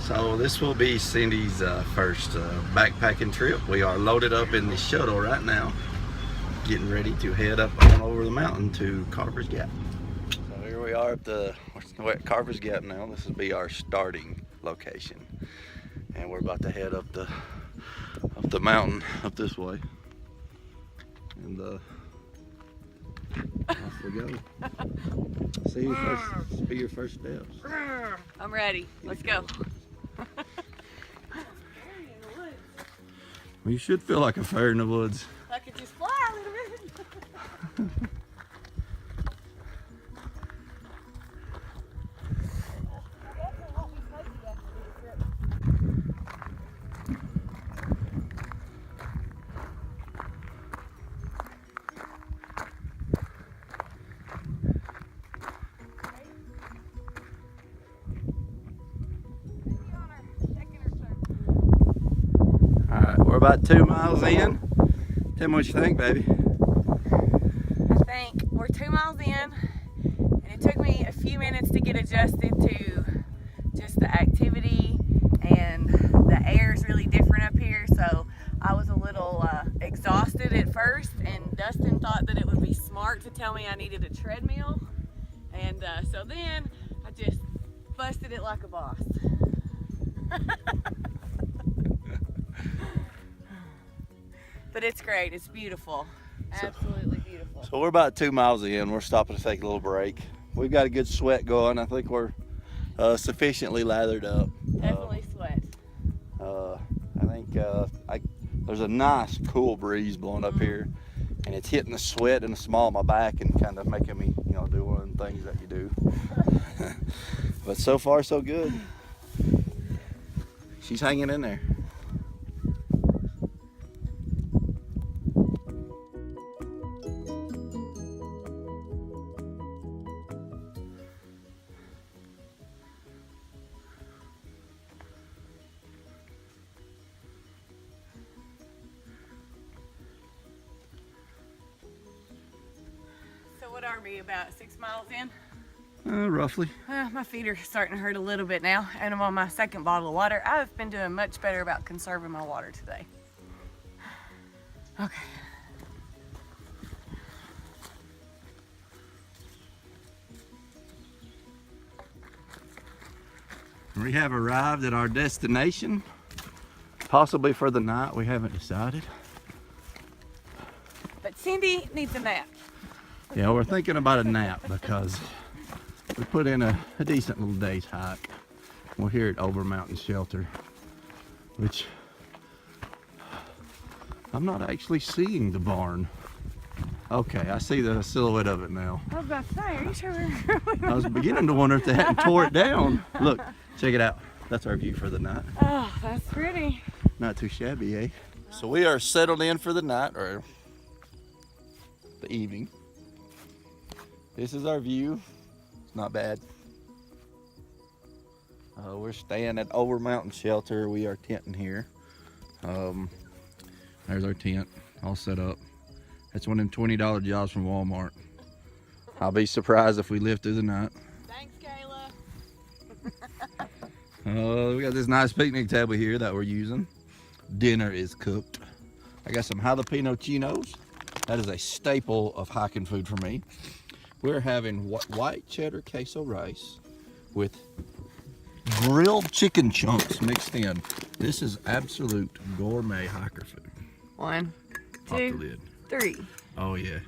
So this will be Cindy's first backpacking trip. We are loaded up in the shuttle right now, getting ready to head up on over the mountain to Carver's Gap. So here we are we're at Carver's Gap now. This will be our starting location, and we're about to head up the mountain up this way, and off we go. Be your first steps. I'm ready. Let's go. Well, you should feel like a fire in the woods. I could just fly a little bit. We're about 2 miles in. Tell me what you think, baby. I think we're 2 miles in, and it took me a few minutes to get adjusted to just the activity, and the air is really different up here, so I was a little exhausted at first, and Dustin thought that it would be smart to tell me I needed a treadmill, and so then I just busted it like a boss. But it's great, it's beautiful, absolutely beautiful. So we're about 2 miles in. We're stopping to take a little break. We've got a good sweat going. I think we're sufficiently lathered up. Definitely sweat. I think there's a nice cool breeze blowing up here, and it's hitting the sweat in the small of my back and kind of making me, do one of the things that you do. But so far so good. She's hanging in there. What are we, about 6 miles in? Roughly. My feet are starting to hurt a little bit now, and I'm on my second bottle of water. I've been doing much better about conserving my water today. Okay. We have arrived at our destination, possibly for the night. We haven't decided. But Cindy needs a nap. Yeah, we're thinking about a nap because we put in a decent little day's hike. We're here at Over Mountain Shelter, which I'm not actually seeing the barn. Okay, I see the silhouette of it now. I was about to say, are you sure? I was beginning to wonder if they hadn't tore it down. Look, check it out. That's our view for the night. Oh, that's pretty. Not too shabby, eh? So we are settled in for the night, or the evening. This is our view. It's not bad. We're staying at Over Mountain Shelter. We are tenting here. There's our tent all set up. That's one of them $20 jobs from Walmart. I'll be surprised if we live through the night. Thanks, Kayla. We got this nice picnic table here that we're using. Dinner is cooked. I got some jalapeno chinos. That is a staple of hiking food for me. We're having white cheddar queso rice with grilled chicken chunks mixed in. This is absolute gourmet hiker food. 1, Pop the 2, lid. 3. Oh yeah.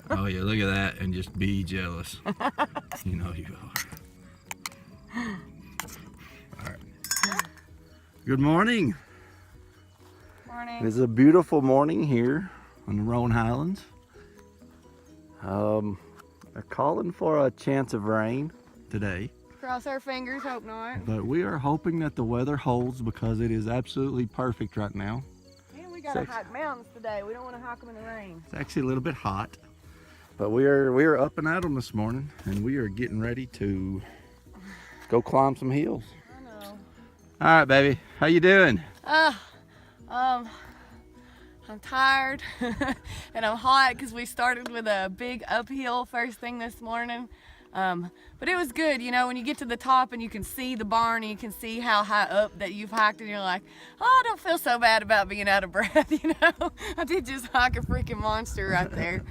Oh yeah, look at that and just be jealous. You know you are. All right. Good morning. Morning. It's a beautiful morning here on the Roan Highlands. They're calling for a chance of rain today. Cross our fingers, hope not. But we are hoping that the weather holds because it is absolutely perfect right now. And we gotta hike mountains today. We don't want to hike them in the rain. It's actually a little bit hot. But we are up and at 'em this morning, and we are getting ready to go climb some hills. I know. All right, baby. How you doing? I'm tired and I'm hot because we started with a big uphill first thing this morning. But it was good, you know, when you get to the top and you can see the barn and you can see how high up that you've hiked, and you're like, oh, I don't feel so bad about being out of breath, you know. I did just hike a freaking monster right there.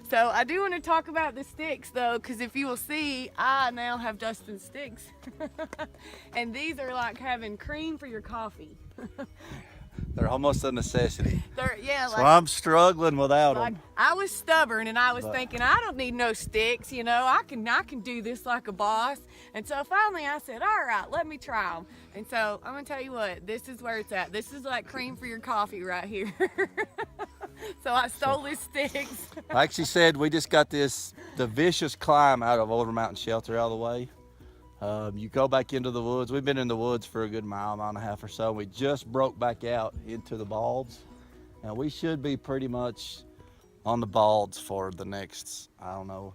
So I do want to talk about the sticks though, because if you will see, I now have Dustin's sticks. And these are like having cream for your coffee. They're almost a necessity. Yeah, so I'm struggling without them. I was stubborn and I was thinking, I don't need no sticks, you know, I can do this like a boss. And so finally I said, all right, let me try them. And so I'm gonna tell you what, this is where it's at. This is like cream for your coffee right here. So I stole his sticks. Like she said, we just got the vicious climb out of Older Mountain Shelter out of the way. You go back into the woods. We've been in the woods for a good mile and a half or so. We just broke back out into the balds. Now we should be pretty much on the balds for the next, I don't know,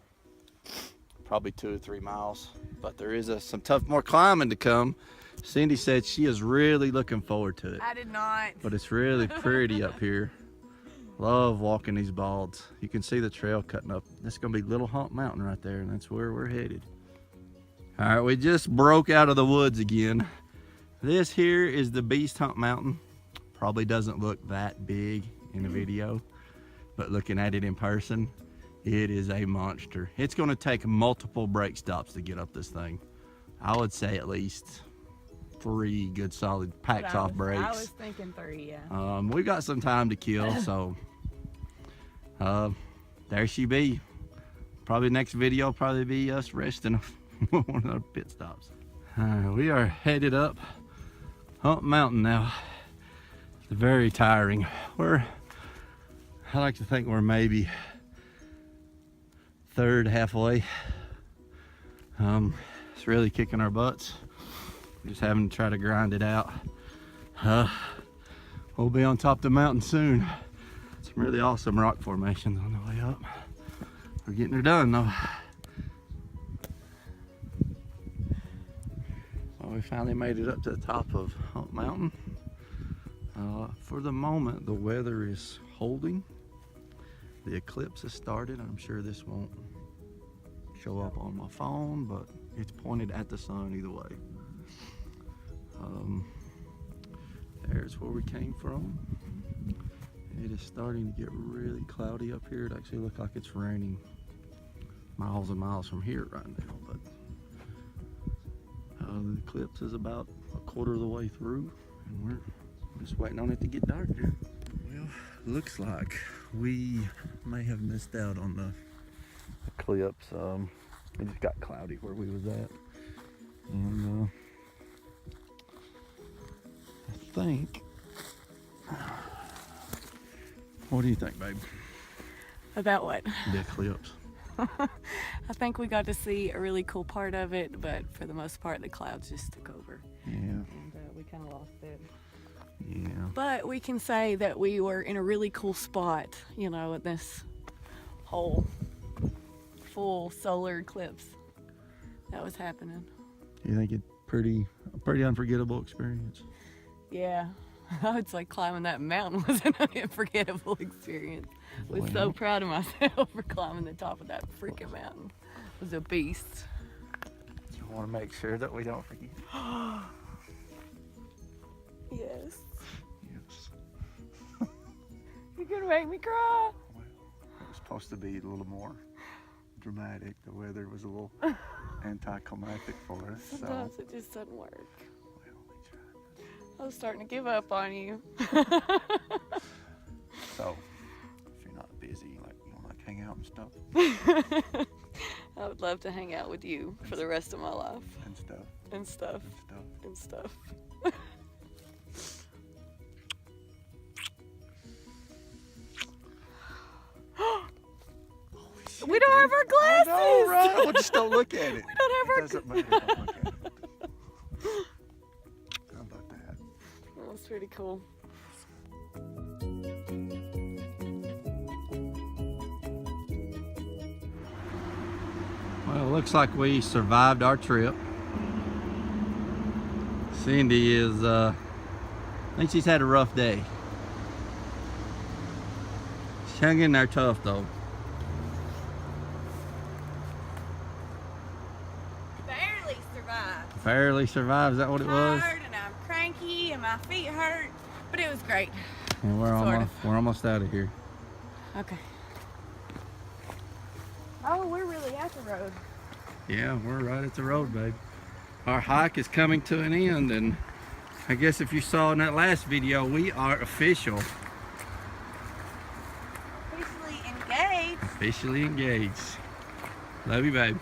probably 2 or 3 miles. But there is some more climbing to come. Cindy said she is really looking forward to it. I did not. But it's really pretty up here. Love walking these balds. You can see the trail cutting up. That's gonna be Little Hump Mountain right there, and that's where we're headed. All right, we just broke out of the woods again. This here is the Beast Hump Mountain. Probably doesn't look that big in the video, but looking at it in person, it is a monster. It's gonna take multiple brake stops to get up this thing. I would say at least 3 good solid packs off brakes. I was thinking 3, yeah. We've got some time to kill, so there she be. Probably next video probably be us resting one of our pit stops. We are headed up Hump Mountain now. It's very tiring. I like to think we're maybe third halfway. It's really kicking our butts. We're just having to try to grind it out. We'll be on top of the mountain soon. Some really awesome rock formations on the way up. We're getting her done though. Well, we finally made it up to the top of Hump Mountain. For the moment, the weather is holding. The eclipse has started. I'm sure this won't show up on my phone, but it's pointed at the sun either way. There's where we came from. It is starting to get really cloudy up here. It actually looks like it's raining miles and miles from here right now, but the eclipse is about a quarter of the way through, and we're just waiting on it to get darker. Well, looks like we may have missed out on the eclipse. It just got cloudy where we was at, and I think, what do you think, babe? About what? The eclipse. I think we got to see a really cool part of it, but for the most part the clouds just took over. Yeah. And we kind of lost it. Yeah. But we can say that we were in a really cool spot, you know, at this whole full solar eclipse that was happening. You think it's a pretty unforgettable experience? Yeah. I would say climbing that mountain was an unforgettable experience. I was so proud of myself for climbing the top of that freaking mountain. It was a beast. You want to make sure that we don't forget. Yes. Yes. You're gonna make me cry. Well, it was supposed to be a little more dramatic. The weather was a little anticlimactic for us. Sometimes so. it just doesn't work. Well, we tried. I was starting to give up on you. So, if you're not busy, like you want to hang out and stuff. I would love to hang out with you for the rest of my life. And stuff. And stuff. And stuff. And stuff. We don't have our glasses. I know, right? Well, just don't look at it. We don't have our Doesn't matter. Don't look at it. How about that? That was pretty cool. Well, it looks like we survived our trip. Cindy is, I think she's had a rough day. She's hung in there tough though. survived. Barely survived. Is that what it was? Tired and I'm cranky and my feet hurt, but it was great. And we're almost out of here. Okay. Oh, we're really at the road. Yeah, we're right at the road, babe. Our hike is coming to an end, and I guess if you saw in that last video, we are officially Engaged. engaged. Love you, babe.